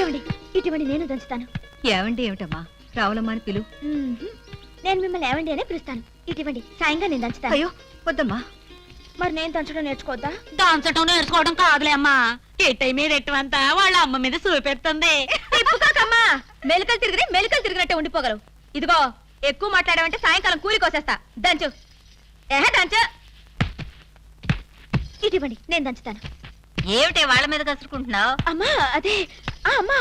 ఏమండి ఇటువంటి నేను దంచుతాను. ఏమండి ఏమిటమ్మా రావులమ్మా అని పిలు. నేను మిమ్మల్ని ఏమండి అనే పిలుస్తాను. ఇటువంటి సాయంగా నేను దంచుతాను. అయ్యో వద్దమ్మా. మరి నేను దంచడం నేర్చుకోవద్దా? దంచటం నేర్చుకోవడం కాదులే అమ్మా, ఎట్టై మీద ఎట్టంతా వాళ్ళ అమ్మ మీద చూపెడుతుంది. మెలికలు తిరిగినట్టే ఉండిపోగలవు. ఇదిగో ఎక్కువ మాట్లాడావంటే సాయంకాలం కూలి కోసేస్తా. దంచు దంచు. ఇటువంటి నేను దంచుతాను. ఏమిటి వాళ్ళ మీద కసురుకుంటున్నావు? అమ్మా అదే అమ్మా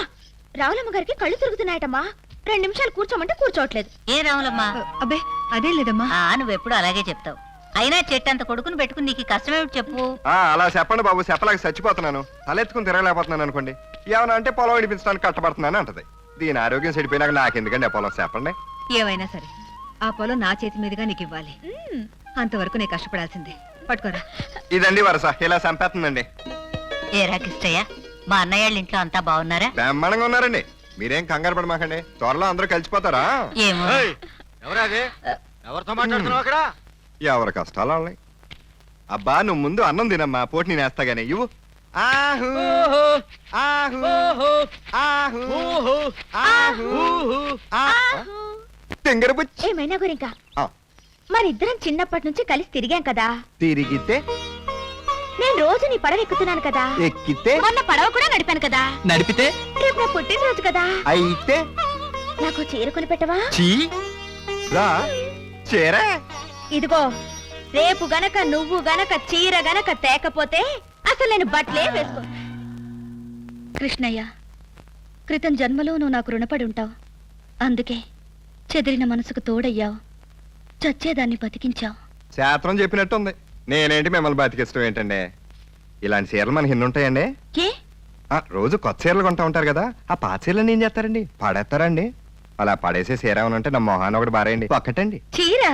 రావులమ్మ గారికి కళ్ళు తిరుగుతున్నాయటమ్మా. 2 నిమిషాలు కూర్చోమంటే కూర్చోవట్లేదు. ఏ రావులమ్మా? అబ్బే అదే లేదమ్మా. నువ్వెప్పుడు అలాగే చెప్తావు. అయినా చెట్టంత కొడుకుని పెట్టుకుని నీకు కష్టమేమిటి చెప్పు. అలా చెప్పండి బాబు, చెప్పలేక చచ్చిపోతున్నాను. తలెత్తుకుని తిరగలేకపోతున్నాను అనుకోండి. ఏమన్నా అంటే పొలం విడిపించడానికి కట్టబడుతున్నాను అంటది. దీని ఆరోగ్యం చెడిపోయినాక నాకెందుకండి ఆ పొలం? చెప్పండి. ఏమైనా సరే ఆ పొలం నా చేతి మీదుగా నీకు ఇవ్వాలి. అంతవరకు నేను కష్టపడాల్సిందే. పట్టుకోరా. ఇదండి వరస, ఇలా చంపేస్తుందండి. ఏరా కిష్టయ్య, మా అన్నయ్య వాళ్ళ ఇంట్లో అంతా బాగున్నారా? బ్రహ్మాండంగా ఉన్నారండి. మీరేం కంగారు పడమాకండి, త్వరలో అందరూ కలిసిపోతారా? ఏమో. ఎవరితో మాట్లాడుతున్నావు అక్కడ? ఎవరి కష్టాలు వాళ్ళని. అబ్బా నువ్వు ముందు అన్నం తినమ్మా, పోటీ నేను వేస్తాగానే ఇవ్వు. ఆహు ఆహు ఆహు ఆహు. తెంగరబుచ్చి. ఏమైనా గురింకా మరిద్దరం చిన్నప్పటి నుంచి కలిసి తిరిగాం కదా. తిరిగితే నేను రోజు నీ పడవ ఎక్కుతున్నాను కదా. ఎక్కితే మొన్న పడవ కూడా నడిపాను కదా. నడిపితే రేపు నా పుట్టినరోజు కదా. అయితే నాకు చీర కొని పెట్టవా? రా చీర. ఇదిగో రేపు గనక నువ్వు గనక చీర గనక తేకపోతే అసలు నేను బట్టలే వేసుకో. కృష్ణయ్య, క్రితం జన్మలో నువ్వు నాకు రుణపడి ఉంటావు. అందుకే చెదిరిన మనసుకు తోడయ్యావు, చచ్చేదాన్ని బతికించావు. శాస్త్రం చెప్పినట్టుంది. నేనేంటి మిమ్మల్ని బతికిష్టం ఏంటండి? ఇలాంటి చీరలు మనకి ఎన్ని ఉంటాయండి? ఏ రోజు కొత్త చీరలు కొంటా ఉంటారు కదా, ఆ పాత చీరలు ఏం చేస్తారండి? పడేస్తారండి. అలా పడేసే చీర ఏమనంటే నా మొహాన్ని ఒకటి బారేయండి. ఒక్కటండి. చీర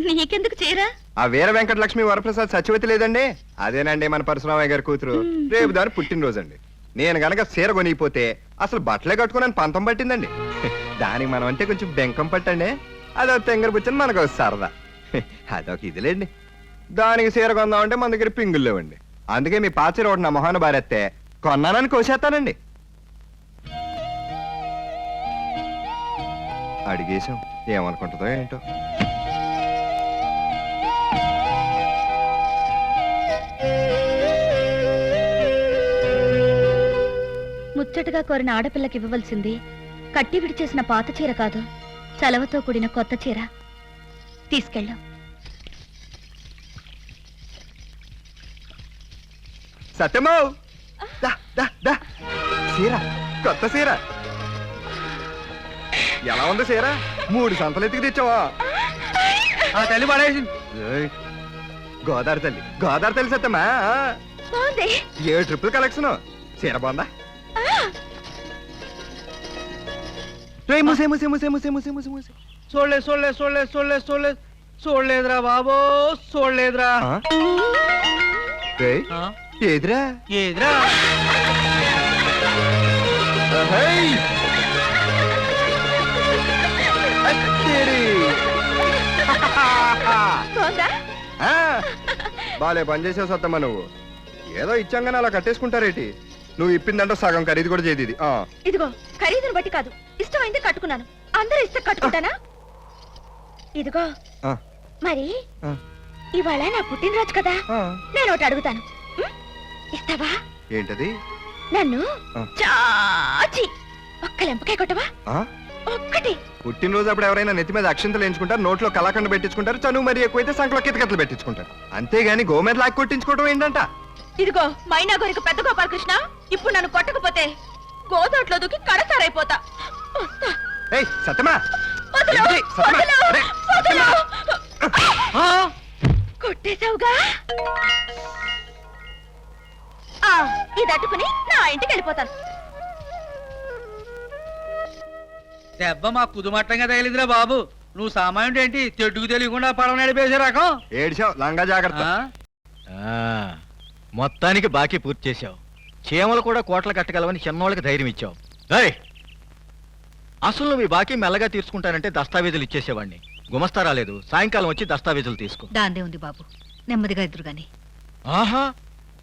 నీకెందుకు చీర? ఆ వీర వెంకటలక్ష్మి వరప్రసాద్ సత్యవతి లేదండి, అదేనండి మన పరశురామయ్య గారి కూతురు. రేపు దాని పుట్టినరోజు అండి. నేను గనక చీర కొనిపోతే అసలు బట్టలే కట్టుకుని పంతం పట్టిందండి. దానికి మనం అంటే కొంచెం బెంకం పట్టండి. అదొక తెంగర పుచ్చని మనకు సరదా. అదొక ఇదిలేండి. దానికి చీర కొందామంటే మన దగ్గర పింగులు లేవండి. అందుకే మీ పాత చీర ఒకటి నా మొహాన్ని బారేస్తే కొన్నానని కోసేస్తానండి. అడిగేశాం, ఏమనుకుంటుందో ఏంటో. ముచ్చటగా కోరిన ఆడపిల్లకి ఇవ్వవలసింది కట్టి విడిచేసిన పాత చీర కాదు, చలవతో కూడిన కొత్త చీర. తీసుకెళ్ళు. సత్యమో చీర, కొత్త చీర. ఎలా ఉంది చీర? 3 సంతలు ఎత్తికి తెచ్చావా? తల్లి పడేసింది. గోదావరి తల్లి, గోదావరి తల్లి సత్యమా. 7 ట్రిపుల్ కలెక్షన్. చీర బాగుందా? చూడలేదురా బాబో, చూడలేదురా. ఏదిరా ఏదిరా? బాలే పని చేసే సత్తమ్మా నువ్వు. ఏదో ఇచ్చాగానే అలా కట్టేసుకుంటారేటి? నువ్వు ఇప్పిందంటే సగం ఖరీదు కూడా చేయదు ఇది. ఇదిగో ఖరీదును బట్టి కాదు, ఇష్టమైంది కట్టుకున్నాను. అందరూ ఇస్తే కట్టుకుంటానా? ఇదిగో మరి ఇవాళ నా పుట్టినరోజు కదా, నేను ఒకటి అడుగుతాను. ఇస్తావా? ఏంటది? నన్ను చాచి ఒక్క లెంపకాయ కొట్టవా? ఒక్కటి. పుట్టినరోజు అప్పుడు ఎవరైనా నెత్తి మీద అక్షింతలు ఎంచుకుంటారు, నోట్లో కళాఖండ పెట్టించుకుంటారు, చనువు మరి ఎక్కువైతే సంకలో కితకట్లు పెట్టించుకుంటారు. అంతేగాని గో మీద లాక్కి కొట్టించుకోవడం ఏంటంట? ఇదిగో మైనా గోరికి పెద్ద గోపాలకృష్ణ, ఇప్పుడు నన్ను కొట్టకపోతే గోదాట్లో దూకి కడసారైపోతా. సత్యమా కొట్టేశావుగా. ఇది అట్టుకుని నా ఇంటికి వెళ్ళిపోతాను. దెబ్బ మా కుదుమట్టంగా తగిలిందిరా బాబు. నువ్వు సామాన్యుడు ఏంటి, తెడ్డుకు తెలియకుండా పడవ నడిపేసే రకం. ఏడ్చావు, లంగా జాగ్రత్త. మొత్తానికి బాకీ పూర్తి చేశావు. చీమలు కూడా కోట్లు కట్టగలవని చిన్నోళ్ళకి ధైర్యం ఇచ్చావు. అసలు నువ్వు ఈ బాకీ మెల్లగా తీర్చుకుంటానంటే దస్తావేజులు ఇచ్చేసేవాడిని. గుమస్తా రాలేదు, సాయంకాలం వచ్చి దస్తావేజులు తీసుకో. దాందే ఉంది బాబు, నెమ్మదిగా ఇద్దరు గాని. ఆహా,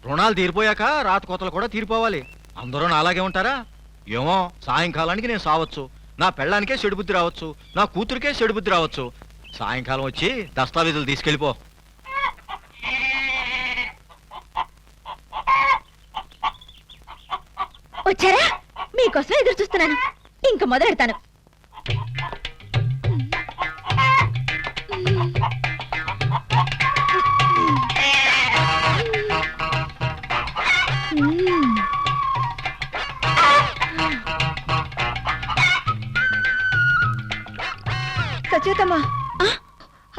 రుణాలు తీరిపోయాక రాత కోతలు కూడా తీరిపోవాలి. అందరూ నాలాగే ఉంటారా? ఏమో, సాయంకాలానికి నేను సావచ్చు, నా పెళ్ళానికే చెడుబుద్ధి రావచ్చు, నా కూతురికే చెడుబుద్ధి రావచ్చు. సాయంకాలం వచ్చి దస్తావేజులు తీసుకెళ్ళిపో. వచ్చారా? మీకోసం ఎదురు చూస్తున్నాను. ఇంక మొదలెడతాను. సచేతమ్మా,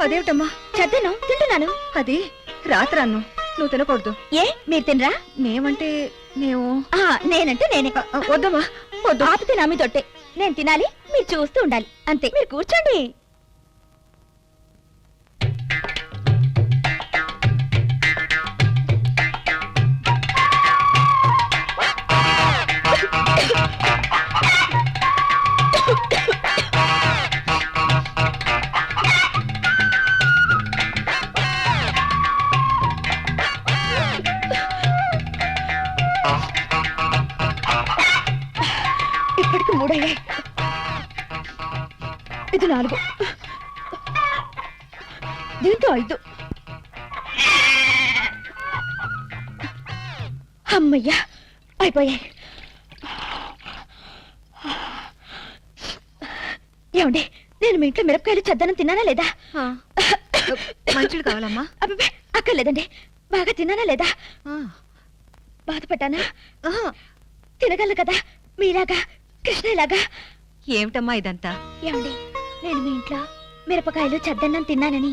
అదేమిటమ్మా? చద్దను తింటున్నాను. అది రాత్రన్ను, నువ్వు తినకూడదు. ఏ మీరు తినరా? మేమంటే మేము నేనంటే నేనే. వద్దమ్మా, వద్దు. ఆపితే నా మీద తొట్టే. నేను తినాలి, మీరు చూస్తూ ఉండాలి అంతే. మీరు కూర్చోండి. ఇప్పటికి 3 అయ్యాయి. ఇది 4. దీంతో 5. అమ్మయ్యా, అయిపోయాయి. ఏమండి, నేను మీ ఇంట్లో మిరపకాయలు చద్దనం తిన్నానా లేదా? మంచులు కావాలమ్మా? అబ్బే అక్కర్లేదండి. బాగా తిన్నానా లేదా? బాధపడ్డానా? తినగలను కదా మీలాగా, కృష్ణలాగా. ఏమిటమ్మా ఇదంతా? ఏమండి, నేను మీ ఇంట్లో మిరపకాయలు చద్దన్నం తిన్నానని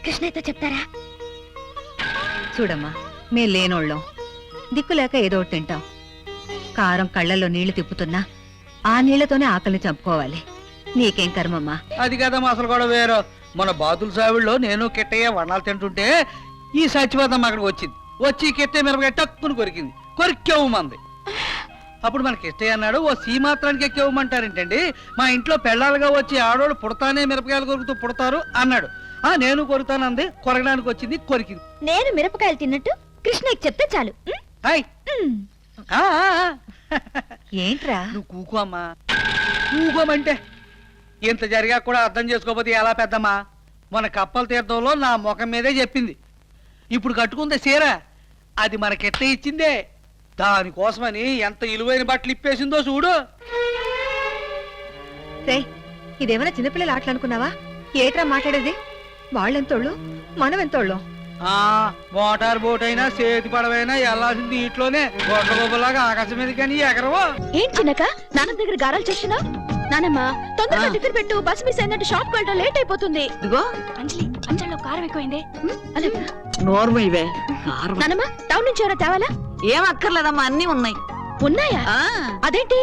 కృష్ణయ్యతో చెప్తారా? చూడమ్మా, మేం లేనోళ్ళం, దిక్కులేక ఏదో ఒకటి తింటాం. కారం కళ్ళల్లో నీళ్లు తిప్పుతున్నా ఆ నీళ్లతోనే ఆకలిని చంపుకోవాలి. నీకేం కర్మమ్మా? అది కదమ్మా అసలు కూడా వేరు. మన బాతుల సావిడిలో నేను కిట్టయ్య వనాలు తింటుంటే ఈ సచివాదం అక్కడికి వచ్చింది. వచ్చి కిట్టయ్య మిరపకాయ టక్కుని కొరికింది. కొరికేవు మంది. అప్పుడు మనకి కిట్టయ్య అన్నాడు, ఓ సీ మాత్రానికి ఎక్కేవమంటారేంటండి, మా ఇంట్లో పెళ్ళాలుగా వచ్చి ఆడోళ్ళు పుడతానే మిరపకాయలు కొరుకుతూ పుడతారు అన్నాడు. నేను కొరుకుతానంది, కొరగడానికి వచ్చింది, కొరికింది. నేను మిరపకాయలు తిన్నట్టు కృష్ణయ్యకి చెప్తే చాలు. హాయ్. ఏంట్రా? నువ్వు కూకో అమ్మా. కూకోమంటే ఇంత జరిగా కూడా అర్థం చేసుకోకపోతే ఎలా పెద్దమ్మా? మన కప్పల తీర్థంలో నా ముఖం మీదే చెప్పింది. ఇప్పుడు కట్టుకుందే చీర, అది మనకెట్ట ఇచ్చిందే. దానికోసమని ఎంత ఇలువైన బట్టలు ఇప్పేసిందో చూడు. రే, ఇదేమైనా చిన్నపిల్లలు ఆటలు అనుకున్నావా? ఏట్రా మాట్లాడేది? వాళ్ళెంతోళ్ళు, మనం ఎంతోళ్ళం? మోటార్ బోట్ అయినా చేతి పడవైనా వెళ్ళాల్సింది ఇంట్లోనే. గొడ్ల గొప్పలాగా ఆకాశం మీద కానీ ఎగరవో. ఏం చిన్నక నాన్న దగ్గర గారాలు చేసినా? నానమ్మ, తొందరగా టిఫిన్ పెట్టు, బస్ మిస్ అయినట్టు షాప్ కి వెళ్ళడం లేట్ అయిపోతుంది. ఇదిగో అంజలి, అంజలిలో కారం ఎక్కువైందే. అలాగే నోర్మ ఇవే. నానమ్మ, టౌన్ నుంచి ఎవరైనా తేవాలా? ఏం అక్కర్లేదమ్మా, అన్ని ఉన్నాయి. ఉన్నాయా? అదేంటి,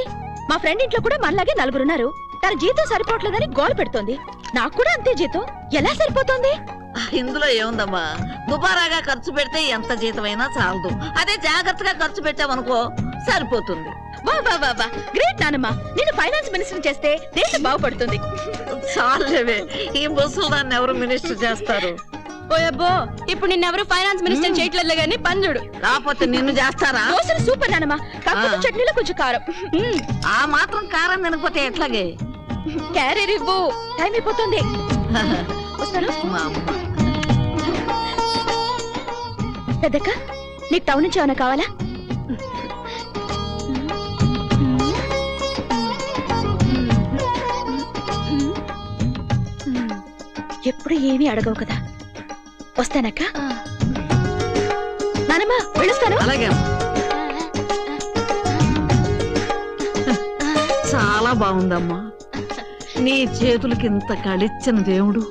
మా ఫ్రెండ్ ఇంట్లో కూడా మనలాగే 4 ఉన్నారు. తన జీతం సరిపోవట్లేదని గోల్ పెడుతోంది. నాకు కూడా అంతే జీతం, ఎలా సరిపోతుంది? ఇందులో ఏముందమ్మా, దుబారాగా ఖర్చు పెడితే ఎంత జీతమైనా చాలదు. అదే జాగ్రత్తగా ఖర్చు పెట్టామనుకో సరిపోతుంది. వా వా వా వా, గ్రేట్ నానమ్మ. నేను ఫైనాన్స్ మినిస్టర్ చేస్తే దేశం బాగుపడుతుంది. చాలేవే, ఈ బస్సులు దాన్ని ఎవరు మినిస్టర్ చేస్తారు? ఓయబ్బో, ఇప్పుడు నిన్నెవరు ఫైనాన్స్ మినిస్టర్ చేయట్లేదు గానీ పంజుడు. రాకపోతే నిన్ను చేస్తారా? దోశలు సూపర్ నానమ్మ, కాకపోతే చట్నీలో కొంచెం కారం. ఆ మాత్రం కారం తినకపోతే ఎట్లాగే? క్యారీర్ ఇవ్వు, టైం అయిపోతుంది. వస్తాను. మా అమ్మ. పెద్దక్క, నీకు టౌన్ నుంచి ఏమైనా కావాలా? ఎప్పుడు ఏమీ అడగవు కదా. వస్తానక్క. నానమ్మ, వెళ్ళొస్తాను. అలాగే అమ్మ. చాలా బాగుందమ్మా. నీ చేతులకి ఇంత కళిచ్చిన దేవుడు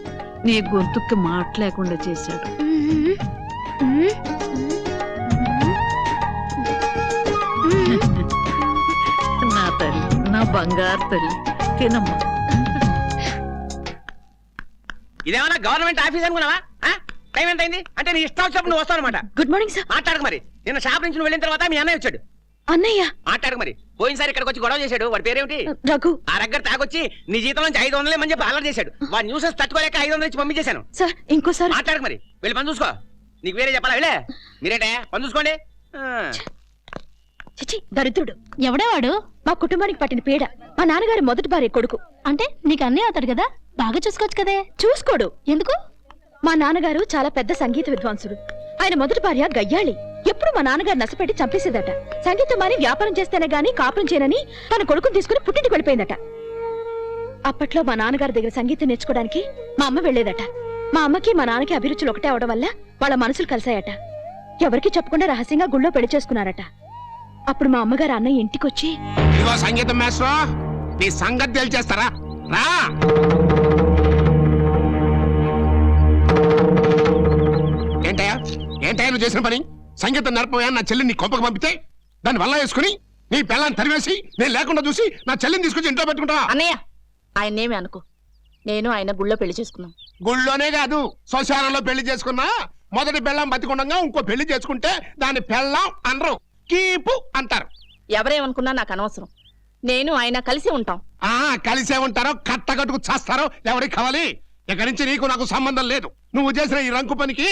నీ గొంతుకి మాట లేకుండా చేశాడు. నా తల్లి, నా బంగారు తల్లి, తినమ్మా. ఇదేమన్నా గవర్నమెంట్ ఆఫీస్ అనుకున్నావా? టైం ఎంత అయింది అంటే నీ ఇష్టం వచ్చినప్పుడు నువ్వు వస్తావు అనమాట. Good morning sir. మాట్లాడక మరి. నిన్న షాప్ నుంచి నువ్వు వెళ్ళిన తర్వాత మీ అన్నయ్య వచ్చాడు. అన్నయ్య? మాట్లాడక మరి. పోయినసారి ఇక్కడికి వచ్చి గొడవ చేశాడు. వాడి పేరేమిటి? రఘు. ఆ రగ్గర తాగొచ్చి నీ జీతం నుంచి 500 అని చెప్పి అలర్ చేశాడు. వాడి న్యూసెస్ తట్టుకోలేక 500 ఇచ్చి పంపించేశాను. సార్ ఇంకోసారి. మాట్లాడక మరి. వెళ్ళి పని చూసుకో. నీకు వేరే చెప్పాలా వెళ్ళే మీరేటే పని చూసుకోండి ఆ. చిచి దరిద్రుడు ఎవడేవాడు? మా కుటుంబానికి పట్టిన పీడ. మా నాన్నగారి మొదటి భార్య కొడుకు. అంటే నీకు అన్నీ అవుతాడు కదా, బాగా చూసుకోవచ్చు కదే. చూసుకోడు. ఎందుకు? మా నాన్నగారు చాలా పెద్ద సంగీత విద్వాంసుడు. ఆయన మొదటి భార్య గయ్యాళి. ఎప్పుడు మా నాన్నగారు నసపెట్టి చంపేసేదట. సంగీతం మాని వ్యాపారం చేస్తేనే గానీ కాపురం చేయనని తన కొడుకుని తీసుకుని పుట్టింటికి వెళ్ళిపోయిందట. అప్పట్లో మా నాన్నగారి దగ్గర సంగీతం నేర్చుకోవడానికి మా అమ్మ వెళ్లేదట. మా అమ్మకి మా నాన్నకి అభిరుచులు ఒకటే అవడం వల్ల వాళ్ళ మనసులు కలిసాయట. ఎవరికి చెప్పకుండా రహస్యంగా గుళ్ళో పెళ్లి చేసుకున్నారట. అప్పుడు మా అమ్మగారు అన్నయ్య ఇంటికొచ్చి, ఇదిగో సంగీతం మాస్టర్, నీ సంగతి తెలిచేస్తారా రా. ఏంటయ్యా ఏంటయ్యా నువ్వు చేసిన పని? సంగీతం నేర్పవా నా చెల్లిని నీ కొంపకు పంపితే దాన్ని వల్ల వేసుకుని నీ పిల్లని తరివేసి నేను లేకుండా చూసి నా చెల్లిని తీసుకొచ్చి ఇంట్లో పెట్టుకుంటావా? అన్నయ్య ఆయన్నేమి అనుకో, నేను ఆయన గుళ్ళో పెళ్లి చేసుకున్నాం. గుళ్ళోనే కాదు శ్మశానంలో పెళ్లి చేసుకున్నా మొదటి పెళ్ళం బతికుండగా ఇంకో పెళ్లి చేసుకుంటే దాన్ని పెళ్ళం అనరు, కీపు అంటారు. ఎవరేమనుకున్నా నాకు అనవసరం. నేను ఆయన కలిసి ఉంటాం. ఆ కలిసే ఉంటారో కట్టగట్టుకు చేస్తారో ఎవరికి కావాలి? ఇక్కడి నుంచి నీకు నాకు సంబంధం లేదు. నువ్వు చేసిన ఈ రంకు పనికి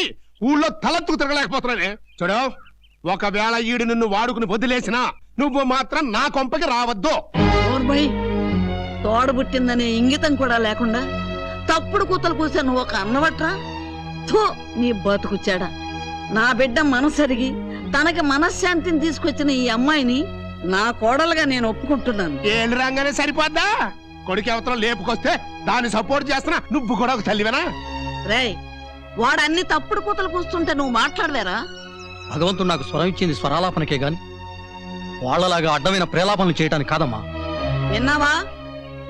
ఊళ్ళో తలెత్తుకు తిరగలేకపోతున్నానే. చూడు, ఒకవేళ ఈడు నిన్ను వాడుకుని వదిలేసినా నువ్వు మాత్రం నా కొంపకి రావద్దు. తోడబుట్టిందనే ఇంగితం కూడా లేకుండా తప్పుడు కూతలు కూసా నువ్వు ఒక అన్నవట్రా. థూ, నీ బతుకుచ్చాడా. నా బిడ్డ మనసరిగి తనకి మనశ్శాంతిని తీసుకొచ్చిన ఈ అమ్మాయిని నా కోడలుగా నేను ఒప్పుకుంటున్నాను. ఏళ్ళు రాగానే సరిపోద్దా? కొడుకు అవతరం లేపుకొస్తే దాన్ని సపోర్ట్ చేస్తున్నా నువ్వు కూడా ఒక తల్లివేనా? రేయ్, వాడన్ని తప్పుడు కూతలు కూస్తుంటే నువ్వు మాట్లాడలేరా? భగవంతుడు నాకు స్వరం ఇచ్చింది స్వరాలాపనకే గాని వాళ్ళలాగా అడ్డమైన ప్రేలాపనలు చేయడానికి కాదమ్మా. విన్నావా?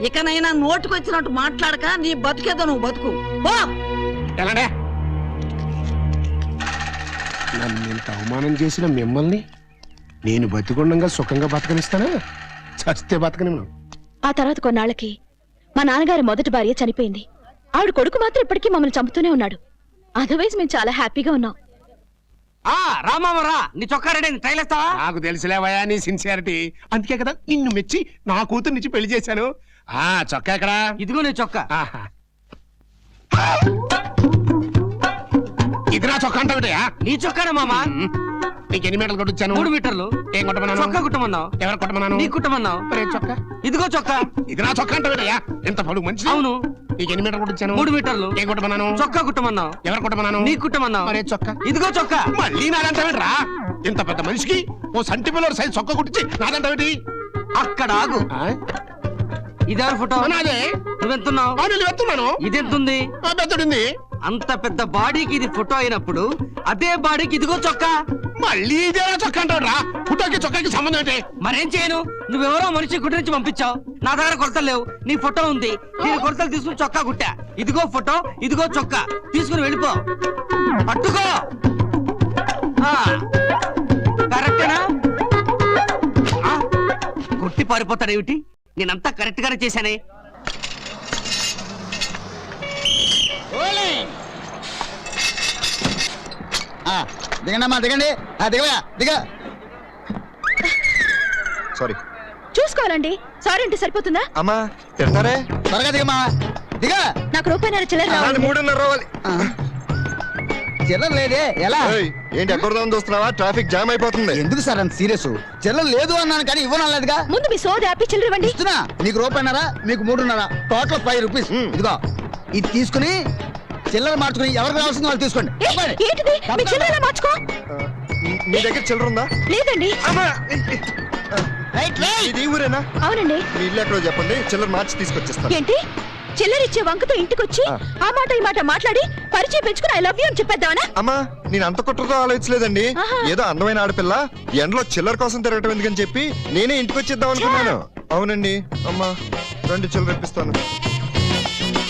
ఇకనైనా నోటుకొచ్చినట్టు మాట్లాడక నీ బతుకేదో నువ్వు బతుకు. పో. ఎలానే నన్ను ఇంత అవమానం చేసిన మిమ్మల్ని నేను బతికుండగా సుఖంగా బతకనిస్తానా? చస్తే బతకని. ఆ తర్వాత కొన్నాళ్ళకి మా నాన్నగారి మొదటి భార్య చనిపోయింది. ఆవిడ కొడుకు మాత్రం ఇప్పటికీ మమ్మల్ని చంపుతూనే ఉన్నాడు. అదర్వైజ్ మేము చాలా హ్యాపీగా ఉన్నాం. రామావరా నీ చొక్కా రెడీ ట్రైల్ వేస్తావా? నాకు తెలిసిలేవయా నీ సిన్సియారిటీ. అందుకే కదా నిన్ను మెచ్చి నా కూతురు నుంచి పెళ్లి చేశాను. ఆ చొక్కా ఎక్కడా? ఇదిగో నీ చొక్కా. ఆహా. ఇది నా చొక్కా అంటావుటయా? నీ చొక్కానే మామా. నీకు ఎన్ని మీటర్లు కొట్టించాను? 3 మీటర్లు. ఏం కొట్టమన్నాను? చొక్కా కుట్టమన్నావు. ఎవరు కొట్టమన్నాను? నీ కుట్టమన్నావు. మరే చొక్కా? ఇదిగో చొక్కా. ఇది నా చొక్కా అంటావుటయా? ఎంత పడు మంచి. అవును. నీకు ఎన్ని మీటర్లు కొట్టించాను? 3 మీటర్లు. ఏం కొట్టమన్నాను? చొక్కా కుట్టమన్నావు. ఎవరు కొట్టమన్నాను? నీ కుట్టమన్నావు. మరే చొక్కా? ఇదిగో చొక్కా. మళ్ళీ నాదంటావేంట్రా? ఇంత పెద్ద మనిషికి ఓ సంటి పిల్లల సైజ్ చొక్కా కుట్టించి నాదంటావేంటి? అక్కడ ఆగు. ఆ? ఇదే ఫోటో. నాదే. నువ్వెంతున్నావు? నేను వెళ్తున్నాను. ఇదెంతుంది? పెద్దడింది. అంత పెద్ద బాడీకి ఇది ఫోటో అయినప్పుడు అదే బాడీకి ఇదిగో చొక్కా. మళ్ళీ ఇదే చొక్కా అంటావురా? ఫోటోకి చొక్కాకి సంబంధం ఏంటి? మరేం చేయను? నువ్వెవరో మనిషి కుట్టి నుంచి పంపించావు. నా దగ్గర కొలతలు లేవు. నీ ఫోటో ఉంది. నేను కొలతలు తీసుకుని చొక్కా కుట్టా. ఇదిగో ఫోటో, ఇదిగో చొక్కా. తీసుకుని వెళ్ళిపో. పట్టుకో. కరెక్టేనా? కుట్టి పారిపోతాడేమిటి? నేనంతా కరెక్ట్ గానే చేశానే. దిగండి దిగండి. దిగవా దిగ. సారీ. చూసుకోవాలండి. సారీ అంటే సరిపోతుందా? అమ్మా తిడతారే. త్వరగా దిగమా దిగ. నాకు రూపాయి చిల్లర అలాంటి 3:30 రావాలి. చిల్లర లేదే ఎలా? ఏయ్, ఏంటి ఎక్కడదాం చూస్తున్నావా? ట్రాఫిక్ జామ్ అయిపోతుంది. ఎందుకు సార్ అంత సీరియస్? చిల్లర లేదు అన్నాను కానీ ఇవ్వనలేదుగా. ముందు మీ సోది ఆపి చిల్లర ఇవ్వండి. ఇస్తున్నా. నీకు రూపాయిన్నర, మీకు 3:30, టోటల్ 5 రూపీస్. ఇదిగో ఇది తీసుకుని చిల్లర మార్చుకుని ఎవరికి రావాల్సింది వాళ్ళు తీసుకోండి. ఏ, ఏంటిది? మీ చిల్లర ఎలా మార్చుకో? మీ దగ్గర చిల్లర ఉందా? లేదండి. అమ్మా, రైట్ రైట్. ఇది ఈ ఊరేనా? అవునండి. మీ ఇల్లు ఎక్కడో చెప్పండి, చిల్లర మార్చి తీసుకొచ్చేస్తాను. ఏంటి? చిల్లరిచ్చే వంకతో ఇంటికొచ్చి ఆ మాట ఈ మాట మాట్లాడి పరిచయం పెంచుకుని ఐ లవ్ యూ అని చెప్పేద్దామనా? అమ్మా, నేను అంత కుట్రతో ఆలోచించలేదండి. ఆహా. ఏదో అందమైన ఆడపిల్ల ఎండలో చిల్లర కోసం తిరగటం ఎందుకని చెప్పి నేనే ఇంటికి వచ్చేద్దాం అనుకున్నాను. అవునండి. అమ్మా, 2 చిల్లర ఇప్పిస్తాను.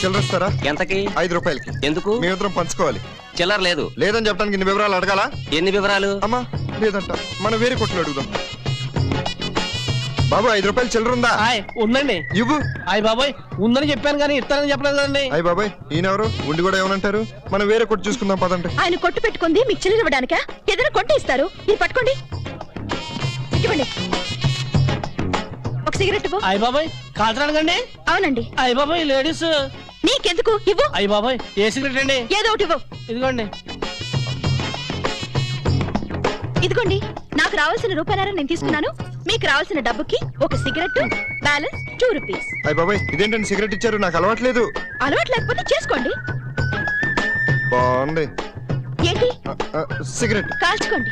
చిల్లర ఇస్తారా? ఎంతకి? 5 రూపాయలకి. ఎందుకు? మేమిద్దరం పంచుకోవాలి. చిల్లర లేదు. లేదని చెప్పడానికి ఇన్ని వివరాలు అడగాలా? ఎన్ని వివరాలు? అమ్మా లేదంట, మనం వేరే కొట్లు అడుగుదాం. బాబు 5 రూపాయలు చిల్లర ఉందా? ఉందండి. ఇవ్వు. అయ్య బాబాయ్ ఉందని చెప్పాను కానీ ఇస్తానని చెప్పలేదు కదండి. అయ్య బాబాయ్, ఈయనెవరు? ఉండి కూడా ఏమనంటారు? మనం వేరే కొట్టు చూసుకుందాం పదండి. ఆయన కొట్టు పెట్టుకుంది మీకు చిల్లర ఇవ్వడానికా? ఏదైనా కొట్టి ఇస్తారు. ఇది పట్టుకోండి. ఇవ్వండి. ఒక సిగరెట్ ఇవ్వు. అయ్య బాబాయ్ కాల్చడానికండి? అవునండి. అయ్య బాబాయ్ లేడీస్. నీకెందుకు? ఇవ్వు. అయ్య బాబాయ్ ఏ సిగరెట్ అండి? ఏదో ఒకటి ఇవ్వు. ఇదిగోండి. ఇదిగోండి, నాకు రావాల్సిన రూపాయన్నర నేను తీసుకున్నాను. మీకు రావాల్సిన డబ్బుకి ఒక సిగరెట్, బ్యాలెన్స్ 2 రూపీస్. అయ్య బాబాయ్, ఇదేంటండి సిగరెట్ ఇచ్చారు? నాకు అలవాట్లేదు. అలవాటు లేకపోతే చేసుకోండి. బాగుంది. ఏంటి? సిగరెట్ కాల్చుకోండి.